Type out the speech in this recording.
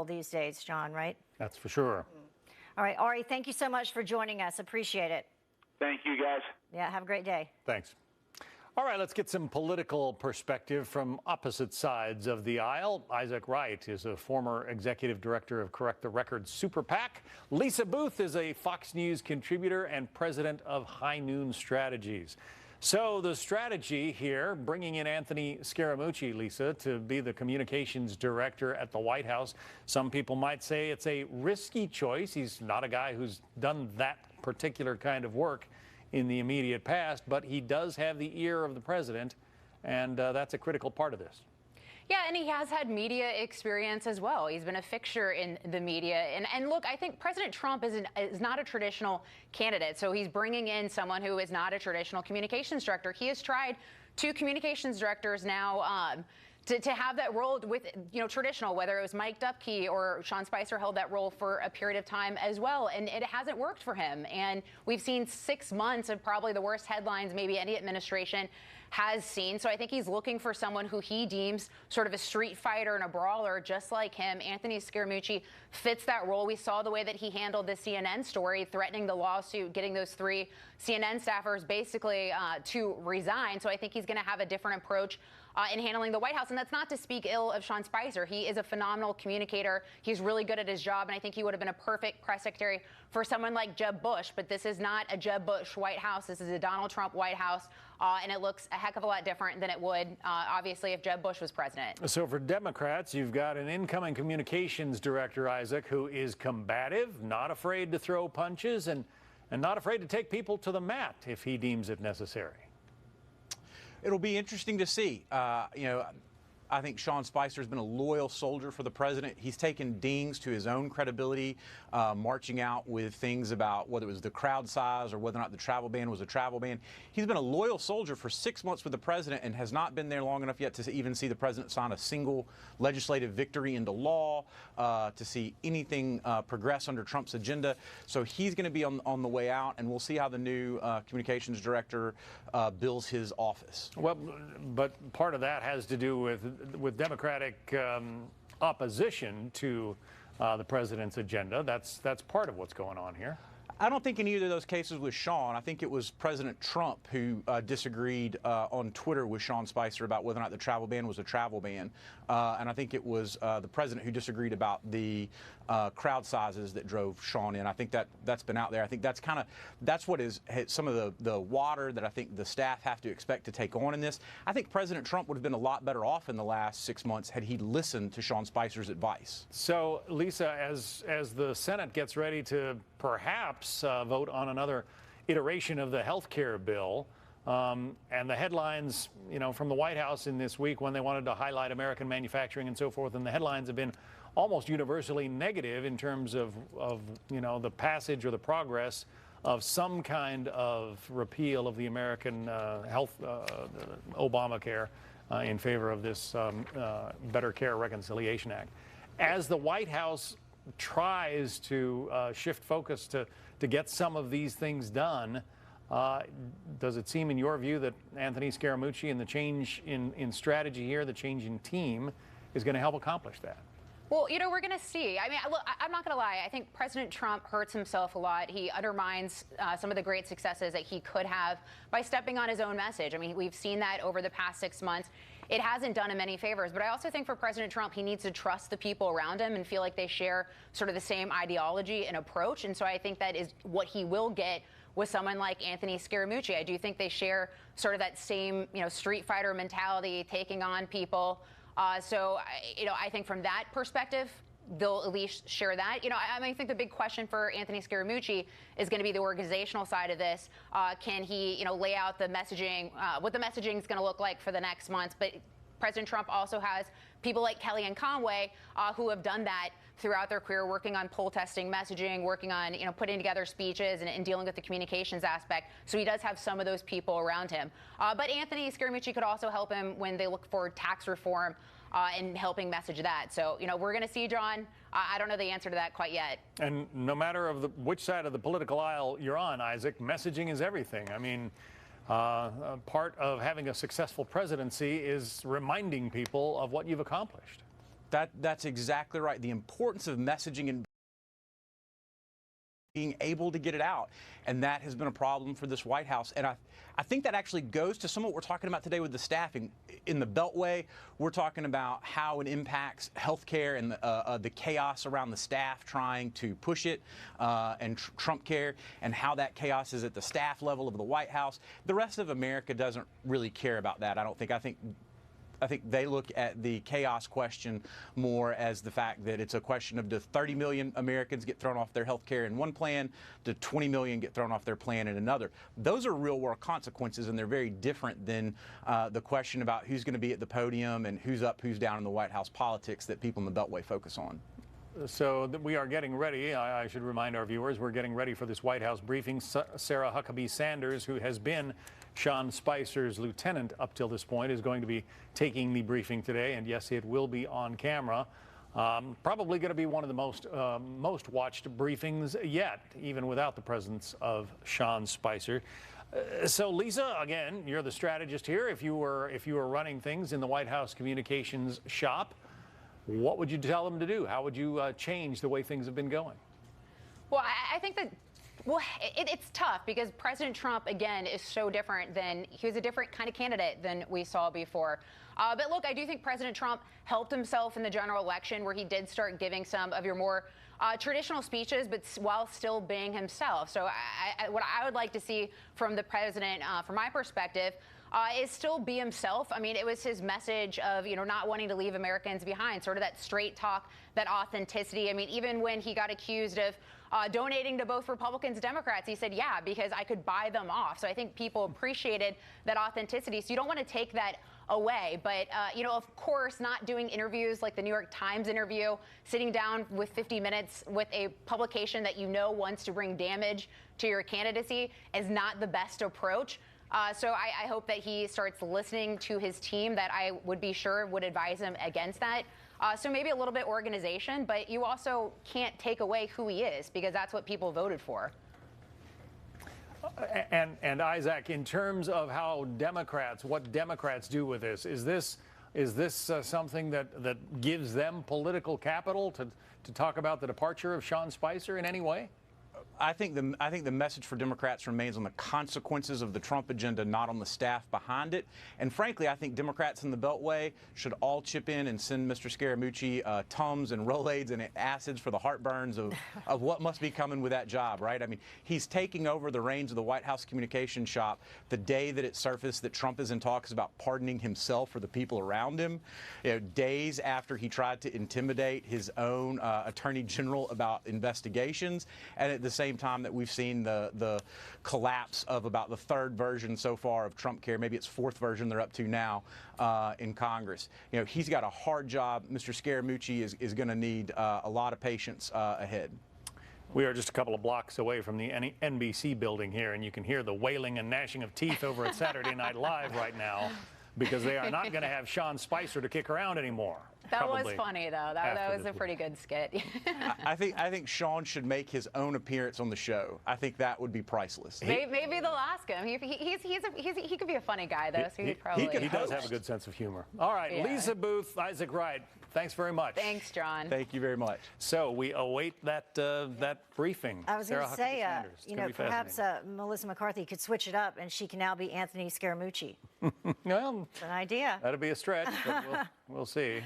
these days, John, right? That's for sure. All right, Ari, thank you so much for joining us. Appreciate it. Thank you, guys. Yeah, have a great day. Thanks. All right, let's get some political perspective from opposite sides of the aisle. Isaac Wright is a former executive director of Correct the Record Super PAC. Lisa Booth is a Fox News contributor and president of High Noon Strategies. So the strategy here, bringing in Anthony Scaramucci, Lisa, to be the communications director at the White House. Some people might say it's a risky choice. He's not a guy who's done that particular kind of work in the immediate past, but he does have the ear of the president, and that's a critical part of this. Yeah, and he has had media experience as well. He's been a fixture in the media. And look, I think President Trump is not a traditional candidate. So he's bringing in someone who is not a traditional communications director. He has tried 2 communications directors now to have that role with, traditional, whether it was Mike Dupke or Sean Spicer held that role for a period of time as well. And it hasn't worked for him. And we've seen 6 months of probably the worst headlines maybe any administration has seen. So I think he's looking for someone who he deems sort of a street fighter and a brawler, just like him. Anthony Scaramucci fits that role. We saw the way that he handled the CNN story, threatening the lawsuit, getting those 3 CNN staffers basically to resign. So I think he's going to have a different approach in handling the White House. And that's not to speak ill of Sean Spicer. He is a phenomenal communicator. He's really good at his job. And I think he would have been a perfect press secretary for someone like Jeb Bush. But this is not a Jeb Bush White House. This is a Donald Trump White House. And it looks a heck of a lot different than it would, obviously, if Jeb Bush was president. So for Democrats, you've got an incoming communications director, Isaac, who is combative, not afraid to throw punches, and not afraid to take people to the mat if he deems it necessary. It'll be interesting to see. I think Sean Spicer has been a loyal soldier for the president. He's taken dings to his own credibility, marching out with things about whether it was the crowd size or whether or not the travel ban was a travel ban. He's been a loyal soldier for 6 months with the president and has not been there long enough yet to even see the president sign a single legislative victory into law, to see anything progress under Trump's agenda. So he's going to be on the way out, and we'll see how the new communications director bills his office. Well, but part of that has to do with Democratic opposition to the president's agenda. That's part of what's going on here. I don't think in either of those cases with Sean. I think it was President Trump who disagreed on Twitter with Sean Spicer about whether or not the travel ban was a travel ban. And I think it was the president who disagreed about the crowd sizes that drove Sean in. I think that's been out there. I think that's what is some of the water that I think the staff have to expect to take on in this. I think President Trump would have been a lot better off in the last 6 months had he listened to Sean Spicer's advice. So, Lisa, as the Senate gets ready to perhaps vote on another iteration of the health care bill, and the headlines, from the White House in this week when they wanted to highlight American manufacturing and so forth, and the headlines have been almost universally negative in terms of the passage or the progress of some kind of repeal of the American health Obamacare in favor of this Better Care Reconciliation Act. As the White House tries to shift focus to get some of these things done, does it seem in your view that Anthony Scaramucci and the change in strategy here, the change in team, is going to help accomplish that? Well, we're going to see. I mean, look, I'm not going to lie. I think President Trump hurts himself a lot. He undermines some of the great successes that he could have by stepping on his own message. I mean, we've seen that over the past 6 months. It hasn't done him any favors. But I also think for President Trump, he needs to trust the people around him and feel like they share sort of the same ideology and approach. And so I think that is what he will get with someone like Anthony Scaramucci. I do think they share sort of that same, street fighter mentality, taking on people. So I think from that perspective, they'll at least share that. I think the big question for Anthony Scaramucci is going to be the organizational side of this. Can he, lay out the messaging, what the messaging is going to look like for the next months? But President Trump also has people like Kellyanne Conway who have done that throughout their career, working on poll testing messaging, working on, putting together speeches and dealing with the communications aspect. So he does have some of those people around him. But Anthony Scaramucci could also help him when they look for tax reform and helping message that. So, we're going to see, John. I don't know the answer to that quite yet. And no matter which side of the political aisle you're on, Isaac, messaging is everything. I mean, part of having a successful presidency is reminding people of what you've accomplished. That's exactly right. The importance of messaging and being able to get it out. And that has been a problem for this White House. And I think that actually goes to some of what we're talking about today with the staffing. In the Beltway, we're talking about how it impacts healthcare and the chaos around the staff trying to push it, and Trump care, and how that chaos is at the staff level of the White House. The rest of America doesn't really care about that, I don't think. I think they look at the chaos question more as the fact that it's a question of, do 30 million Americans get thrown off their health care in one plan? Do 20 million get thrown off their plan in another? Those are real world consequences, and they're very different than the question about who's going to be at the podium and who's up, who's down in the White House politics that people in the Beltway focus on. So we are getting ready. I should remind our viewers, we're getting ready for this White House briefing. Sarah Huckabee Sanders, who has been Sean Spicer's lieutenant up till this point, is going to be taking the briefing today. And yes, it will be on camera. Probably going to be one of the most watched briefings yet, even without the presence of Sean Spicer. So Lisa, again, you're the strategist here. If you were running things in the White House communications shop, what would you tell them to do? How would you change the way things have been going? Well, I think that, well, it's tough because President Trump, again, is so different he was a different kind of candidate than we saw before. But look, I do think President Trump helped himself in the general election, where he did start giving some of your more traditional speeches, but while still being himself. So what I would like to see from the president, from my perspective, is still be himself. I mean, it was his message of, not wanting to leave Americans behind, sort of that straight talk, that authenticity. I mean, even when he got accused of donating to both Republicans and Democrats, he said, yeah, because I could buy them off. So I think people appreciated that authenticity. So you don't want to take that away. But, of course, not doing interviews like the New York Times interview, sitting down with 50 minutes with a publication that wants to bring damage to your candidacy is not the best approach. So I hope that he starts listening to his team, that I would be sure would advise him against that. So maybe a little bit organization, but you also can't take away who he is, because that's what people voted for. And Isaac, in terms of what Democrats do with this, is this something that gives them political capital to talk about the departure of Sean Spicer in any way? I think the message for Democrats remains on the consequences of the Trump agenda, not on the staff behind it. And frankly, I think Democrats in the Beltway should all chip in and send Mr. Scaramucci Tums and Rolaids and acids for the heartburns of what must be coming with that job, right? I mean, he's taking over the reins of the White House communication shop the day that it surfaced that Trump is in talks about pardoning himself for the people around him, days after he tried to intimidate his own attorney general about investigations, and at the same time that we've seen the collapse of about the third version so far of Trump Care, maybe it's fourth version they're up to now in Congress. He's got a hard job. Mr. Scaramucci is going to need a lot of patience ahead. We are just a couple of blocks away from the NBC building here, and you can hear the wailing and gnashing of teeth over at Saturday Night Live right now, because they are not going to have Sean Spicer to kick around anymore. That was funny, though. That was a pretty good skit. I think Sean should make his own appearance on the show. I think that would be priceless. Maybe they'll ask him. He could be a funny guy, though. So he does have a good sense of humor. All right, yeah. Lisa Booth, Isaac Wright, thanks very much. Thanks, John. Thank you very much. So we await that briefing. I was going to say, perhaps Melissa McCarthy could switch it up, and she can now be Anthony Scaramucci. Well, it's an idea. That'd be a stretch, but we'll see.